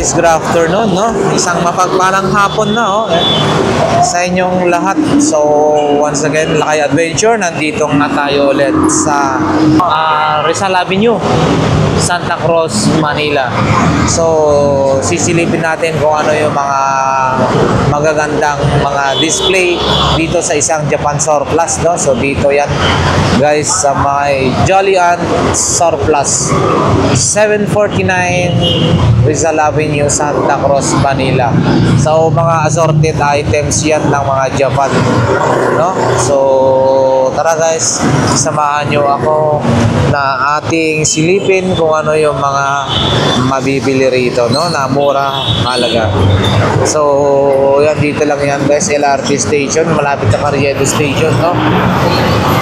guys, good afternoon, no? Isang mapagpalang hapon na, oh, sa inyong lahat. So, once again, Lakay Adventure, nandito na tayo ulit sa Rizal Avenue, Santa Cruz, Manila. So, sisilipin natin kung ano yung mga magagandang mga display dito sa isang Japan Surplus, no? So, dito yan, guys, sa may Jolly Ant Surplus, 749 Rizal Avenue, Santa Cruz, Manila. So, mga assorted items yan ng mga Japan, no? So, tara guys, samahan nyo ako na ating silipin kung ano yung mga mabibili rito, no? Na mura halaga. So, yan, dito lang yan guys, LRT station, malapit na Carriedo station, no?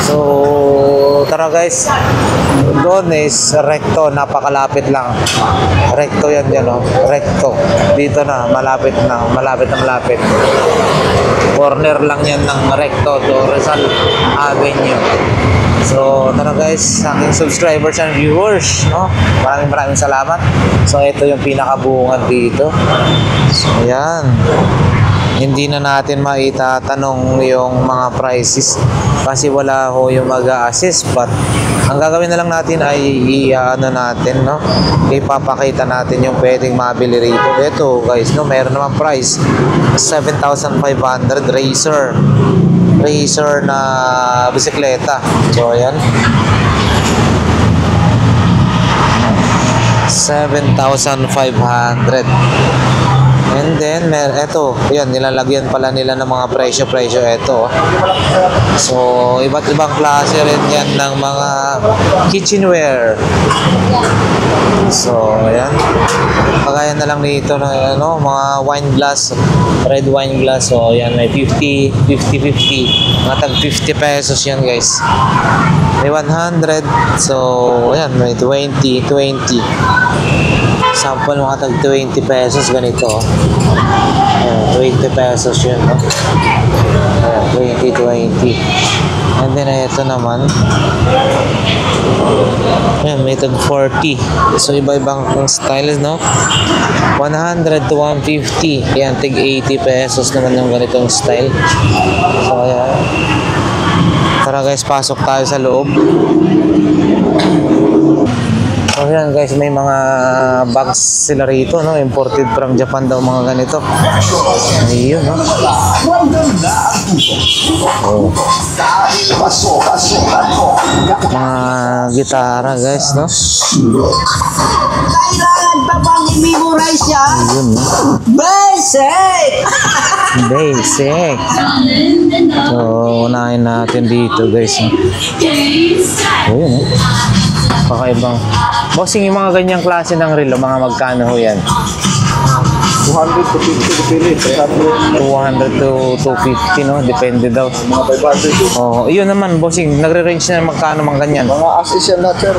So, tara guys, doon is recto, napakalapit lang. Recto yan dyan, no? Recto. Dito na, malapit na, malapit. Corner lang yan ng recto to Rizal Avenue. So, tara guys, sa aking subscribers and viewers, no? Maraming salamat. So, ito yung pinakabungan dito. So, ayan. Hindi na natin maitatanong yung mga prices kasi wala ho yung mag-a-assist, but ang gagawin na lang natin ay i-ano natin, no? Ipapakita natin yung pwedeng mabili rito. Ito guys, no, meron naman price 7,500 Racer na bisikleta. So ayan, 7,500. And then, eto, yan, nilalagyan pala nila ng mga presyo, eto. So, iba't ibang klase rin yan ng mga kitchenware. So, ayan. Kagaya na lang dito ng ano, mga wine glass, red wine glass. So, ayan, may 50. Mga tag 50 pesos yan, guys. May 100. So, ayan, may 20. Sample mga tag 20 pesos ganito. 20 pesos yun, no? 20. And then ito naman, ayan, may tag 40. So iba-ibang styles, no? 100 to 150. Ayan, tig 80 pesos naman yung ganitong style. So ayan, tara guys, pasok tayo sa loob. So yan guys, may mga bags sila rito, no? Imported from Japan daw mga ganito. Ayun, no? Oh. Mga gitara guys, no? Kailangan pa bang i-memorize yan? Ayun, no? Basic! So, unahin natin dito guys, no? Ayun, no? Kakaibang. Bossing, yung mga ganyang klase ng relo, mga magkano ho yan? 200 to 50 depende. 200 to 250, no? Depende daw. Mga 500. Oh, iyon naman, bossing. Nagre-range na magkano mga ganyan. Mga assist yan lahat, sir.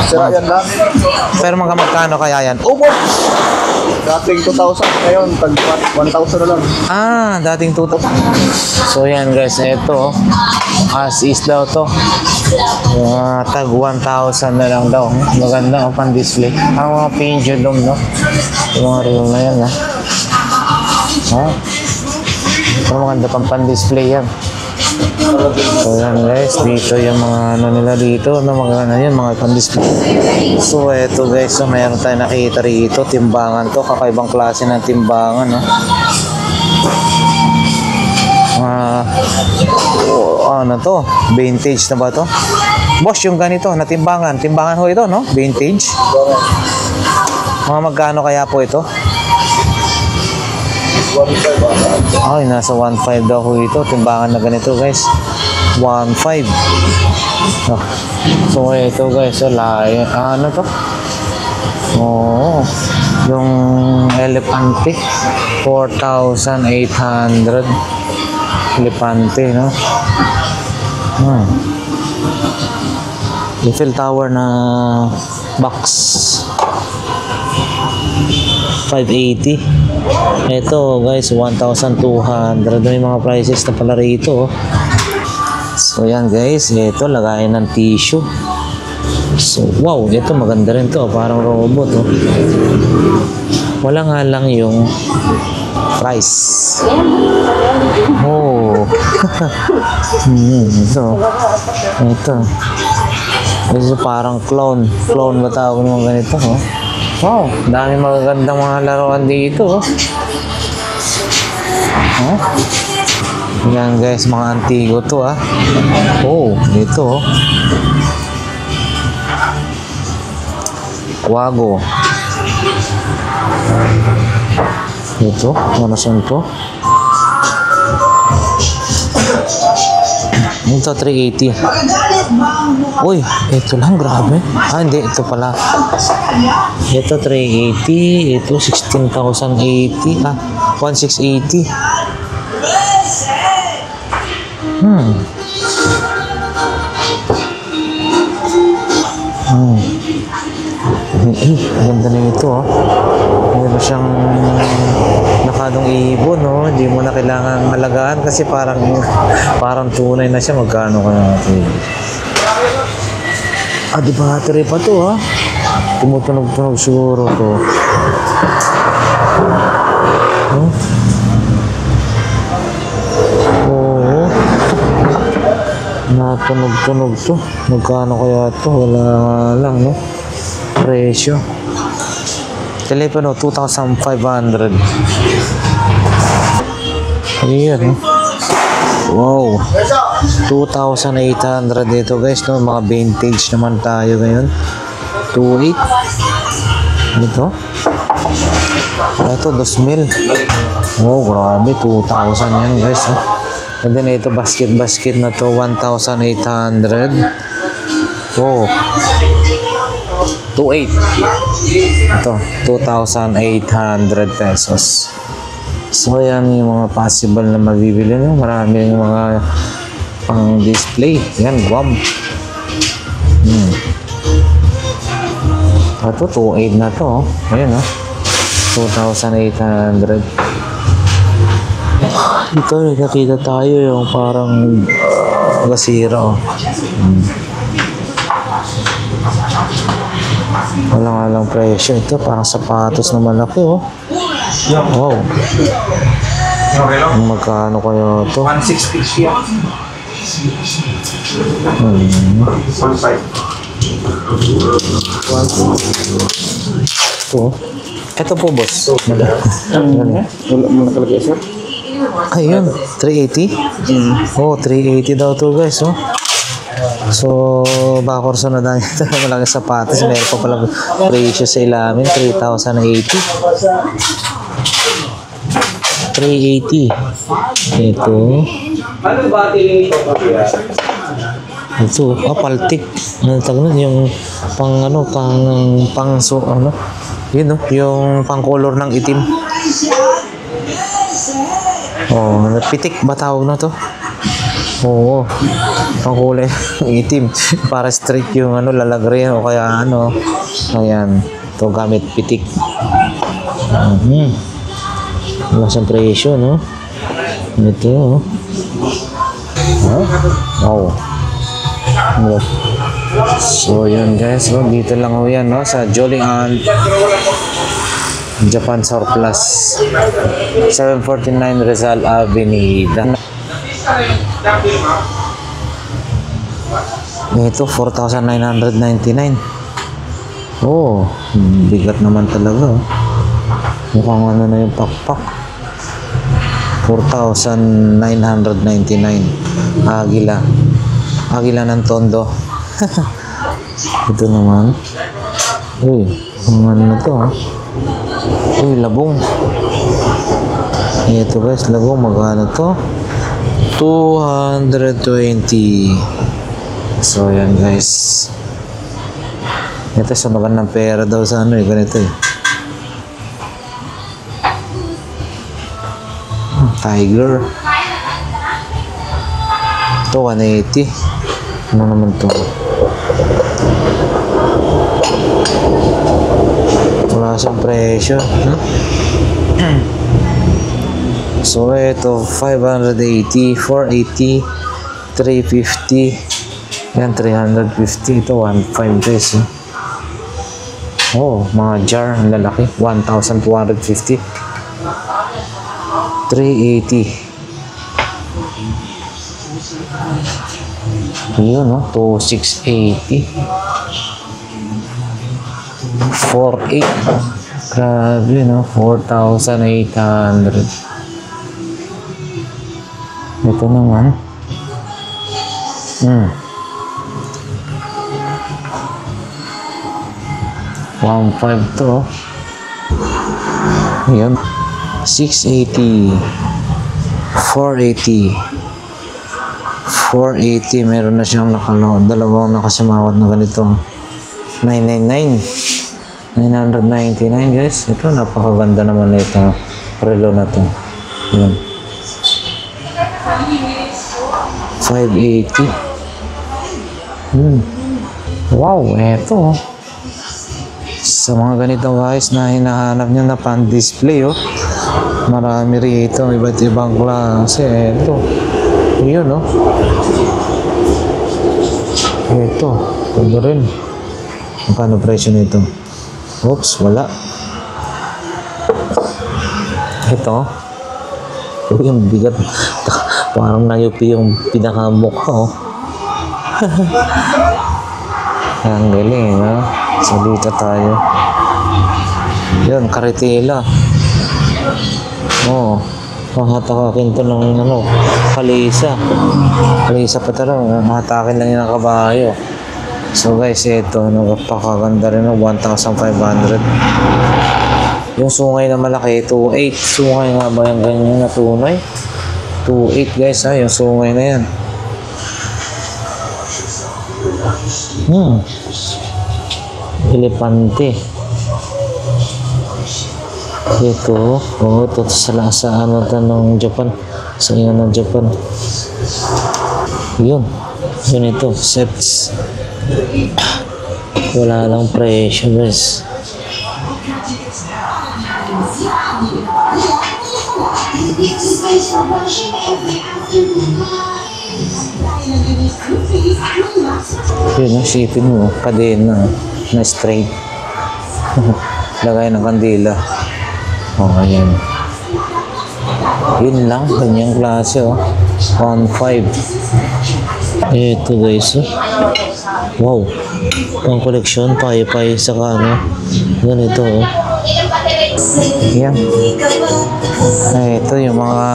Sira yan lahat. Pero mga magkano kaya yan? Ubos! Dating 2,000 ngayon, tag 1,000 na lang. Ah, dating 2,000. So yan guys, ito. As is daw to. Tag 1,000 na lang daw. Maganda, pan-display. Ang mga pendulum, no? Yung mga reel na yan, ha? Pero maganda pang pan-display yan. So yan guys, dito yung mga ano nila dito, no, mga ano yan, mga pan-display. So eto guys, so mayroon tayong nakita rito, timbangan to, kakaibang klase ng timbangan, no. Ano to? Vintage na ba to? Boss, yung ganito na timbangan ho ito, no? Vintage. Mga magkano kaya po ito? 1,500. Ay, nasa 1.5 daw ho ito. Timbangan na ganito guys, 1.5. So ito guys, so ano to? Oh, yung Elepante, 4,800. Elepante, no? Eiffel Tower na box, 580. Ito guys, 1,200. May mga prices na pala rito. So yan guys, ito lagayan ng tissue. So wow, ito maganda rin to, parang robot, oh. Wala nga lang yung price. Oh. Ito. Ito. Ito parang clone. Clone ba tawag ng mga ganito, oh? Wow, dami magagandang mga laruan dito, oh. Oh. Yan guys, mga antigo to, ah. Oh, dito, oh. Wago. Ito, ano saan to? Ito, 380. Uy, ito lang, grabe. Ah, hindi, ito pala. Ito, 380. Ito, 16,080. Ah, 1680. Ganda na ito, oh. Meron siyang nakadong ibon, no? Hindi mo na kailangan halagaan kasi parang tunay na siya. Magkano kaya natin? Ah, di battery pa to, ha? Tumutunog-tunog siguro to. Huh? Oo. Natunog-tunog to. Magkano kaya to? Wala lang, no? Presyo. Telepono, 2,500. Ayan, no? Wow. 2,800 dito, guys, no? Mga vintage naman tayo ngayon. 2,800. Ito. Ito, 2,000. Wow, grabe. 2,000 yan, guys, no? And then, ito, basket na to. 1,800. Wow. 2,800. Ito, 2,800 pesos. So, yan yung mga possible na mabibili nyo. Marami yung mga pang display. Yan, Guam. Ito, 2,800 na to. Ayan, 2,800. Ito, nakita tayo yung parang gasira, oh. Wala nga lang presyo. Ito, parang sapatos na malaki, oh. Wow. Magkano kaya ito? 1,650 yan. 1,500. Ito po, boss. Wala mo nakalagay, sir? Ayun, 380? Oh, 380 daw to, guys, oh. So, bakorso na dahil ito. Malaking sapatos. Meron pa pala presyo sa ilamin. 3,080. 380. Ito. Ito. Ah, paltik. Ano tawag nun? Yung yun, no? Yung pang color ng itim. Oh, pitik ba tawag na to? Oo. Pangkulay ng itim. Para straight yung lalagray o kaya ayan. Ito gamit pitik. Wala siyang presyo, no? Ito, oh. Wow. So, yun guys. Oh, dito lang ho yan, no? Sa Jolly Ant Japan Surplus 749 Rizal Avenida. Ito 4,999. Oh, bigat naman talaga, oh. Mukhang na yung pakpak. 4,999. Agila ng Tondo. Ito naman. Uy, ano na to, ha? Uy, labong. Ito guys, labong. Magkano to? 220. So, yan guys. Ito, sumagan ng pera daw sa ganito, eh. Tiger. Ito, 180. Ano naman to? Wala siyang presyo. So, ito, 580, 480, 350. Yan, 350. Ito, 1.5 guys. Oh, mga jar, ang lalaki. 1,250. 380. Yun, no? 2,680. 4,800. Grabe, no? 4,800. Ito naman. 1,500 to. Ayan. 680. 480. 480. Meron na siyang dalawang nakasamawat na ganito. 999. 999 guys. Ito napakaganda naman na ito. Relo na to. Ayan. 580. Wow, eto. Sa mga ganito guys na hinahanap nyo na pan-display, oh. Marami rito, iba't ibang klase. Eto. Yun, oh. Eto. Ito rin. Magkano presyo nito? Oops, wala. Ito. Yung bigat. Parang nayupi yung pinakamukha, oh. Ang galing, ha? Salita tayo. Yun, karitila. Oh, mahatakin to ng kalisa. Kalisa pa talaga. Mahatakin lang yung kabayo. So guys, ito, napakaganda rin, 1,500. Yung sungay na malaki, 2,800. Sungay nga ba yung ganyan na tunay? 2,800 guys, ha? Yung sungay na yan. Elepante. Ito, ito sa ano ng Japan. Sa iyo ng Japan. Yun ito, sets. Wala lang presyo guys. Yun, sipin mo, kadena na straight. Lagay ng kandila. Oh, ayan. Yun lang, ganyang klase, oh. 1,500. Ito guys, oh. Wow. Pang koleksyon, pay-pay sa ano. Ganito, oh. Yan. Ay, ito yung mga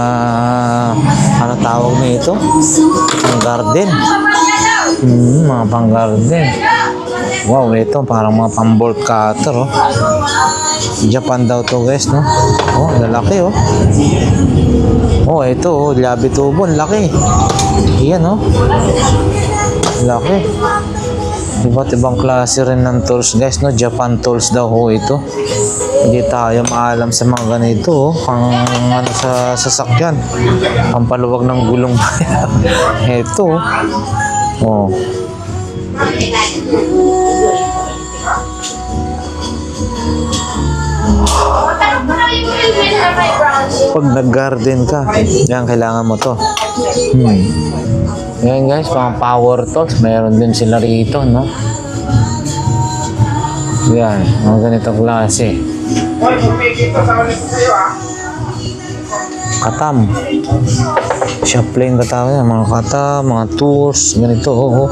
ano tawag nito? Pang garden. Mga pang garden. Wow, ito parang mga pang bolt cutter, oh. Japan daw to guys, no? Oh, lalaki, oh. Oh, ito, oh, labi tubo, laki. Yan, oh. Laki. Iba't ibang klase rin ng tools guys, no? Japan tools daw ho ito. Hindi tayo maalam sa mga ganito, oh. Pang ano sa sasakyan. Ang paluwag ng gulong. Ito, oh. Pag nag-garden ka, yan, kailangan mo to. Yan guys, pang power tools, mayroon din sila rito, no? Yan, mga ganitong klase. Katam. Siya plain katawin yan, mga katam, mga tools, ganito, oh.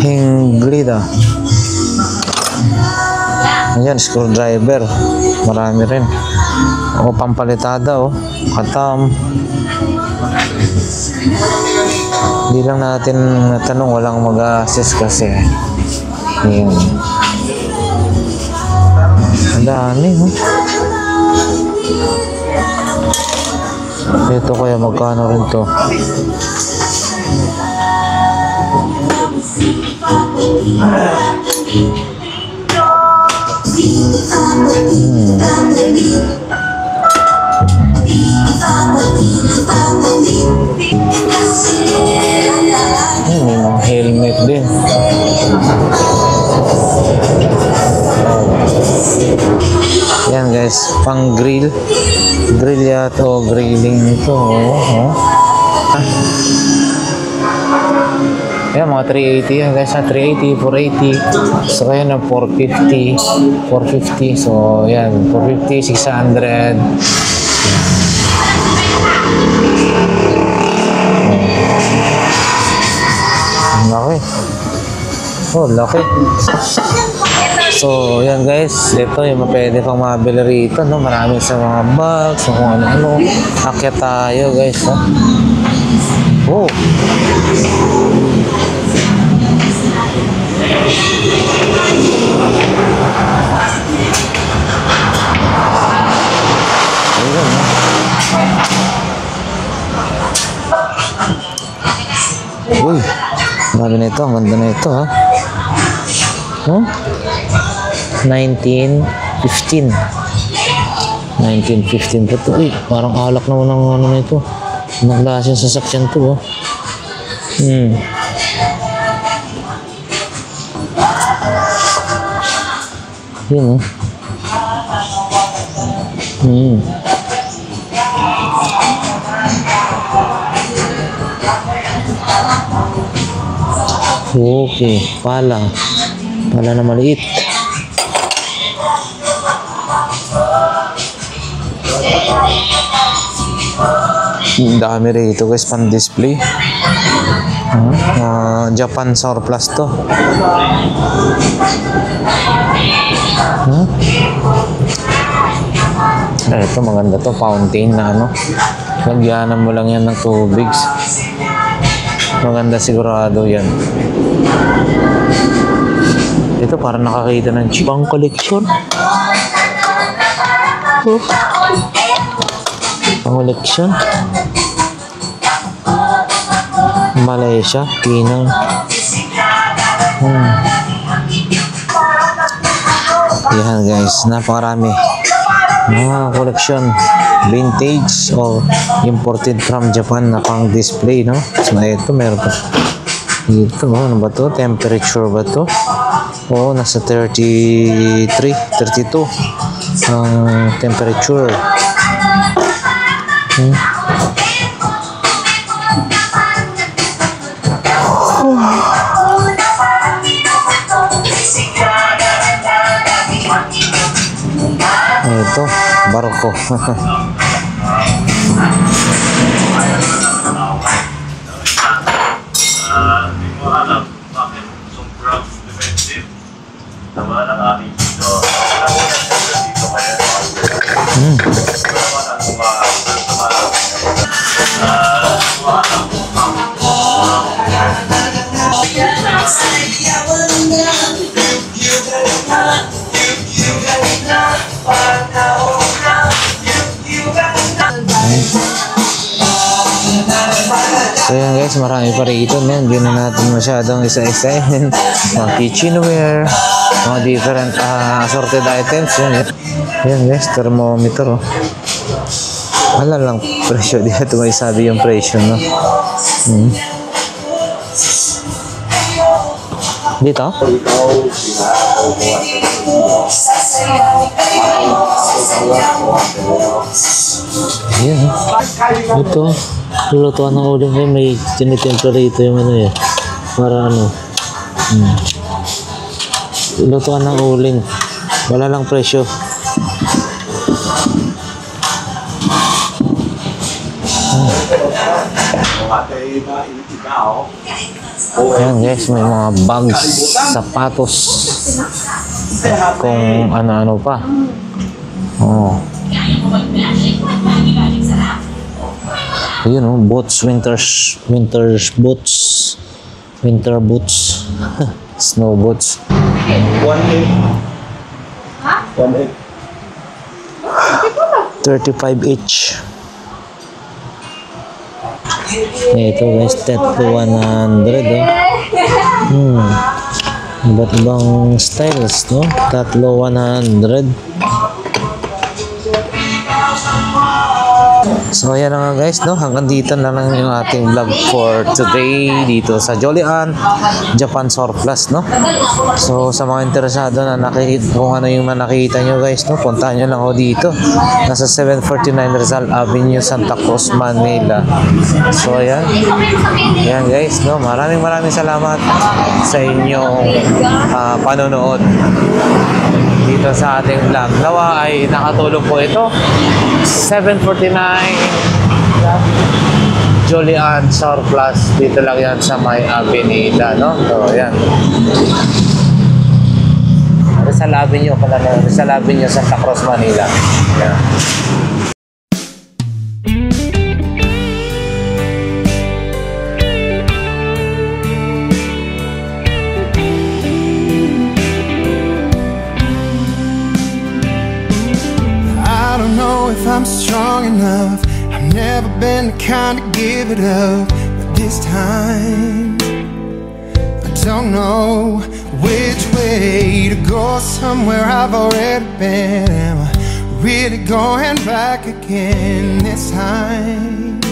Hinglida. Ayan, screwdriver. Marami rin. O, pampalitada, oh. Katam. Hindi lang natin natanong, walang mag-assist kasi. Ayan. Ang dami, oh. Ito kaya magkano rin to? May mga helmet din. Yan guys, pang grill. Grill yata o grilling ito. Oh. Yan, mga 380 yan guys, 380, 480. So, kaya na 450. 450. So, yan, 450, 600. Laki. Oh, laki. So, yan guys. Ito yung pwede pang mabili rito, no? Marami sa mga bags, kung ano-ano. Akyat tayo guys, no? Oh. Ayun, no? Uy, grabe na ito. Ang ganda na ito, ha? Huh? 1915. 1915 pa ito. Uy, parang alak naman ng ano na ito. Naglasa yung sasakyan to, oh. Yun, oh. Okay, pala na maliit. Ang dami rito guys, pan display. Japan surplus to. Ito maganda to, fountain na ano. Lagyanan mo lang yan ng tubig. Maganda sigurado yan. Ito parang nakakita ng pang collection. Oh. Pang collection. Malaysia, Pinang. Yan guys, napakarami. Mga collection, vintage or imported from Japan na pang display, no? So ito meron pa. Ito, ano ba to? Temperature ba to? Oo, nasa 33, 32 ang temperature. Ito, barko. Naman ang aking dito. So yan guys, marami pa rito, no? Hindi na natin masyadong isa-isahin. Mga kitchenware, mga different assorted items. Yan guys, thermometer, oh. Wala lang presyo. Di ito may sabi yung presyo, no? Dito? Yan, ito. Lulutuan ng uling kayo, may tinitempla rito yung ano eh. Para ano. Lulutuan ng uling. Wala lang presyo. Ayan guys, may mga bags, sapatos. Kung ano-ano pa. Oh. Ayun, oh, boots, winter boots, winter boots, snow boots. 35 each. Ito guys, tatlo 100, oh. Iba't ibang styles, no? Tatlo 100. So ayan na nga guys, no? Hanggang dito na lang yung ating vlog for today dito sa Jolian Japan Surplus, no? So sa mga interesado na nakikita kung ano yung nakikita nyo guys, no? Puntahan nyo lang ako dito. Nasa 749 Rizal Avenue, Santa Cruz, Manila. So ayan. Ayan guys, no? Maraming salamat sa inyong panonood dito sa ating vlog. Nawa ay nakatulong po ito. 749 Jolian Surplus. Dito lang yan sa may Avenida, no? So, ayan. Rizal Avenue pala, no? Rizal Avenue, Santa Cruz, Manila. Ayan. I don't know if I'm strong enough. I've never been the kind to give it up, but this time I don't know which way to go. Somewhere I've already been. Am I really going back again this time?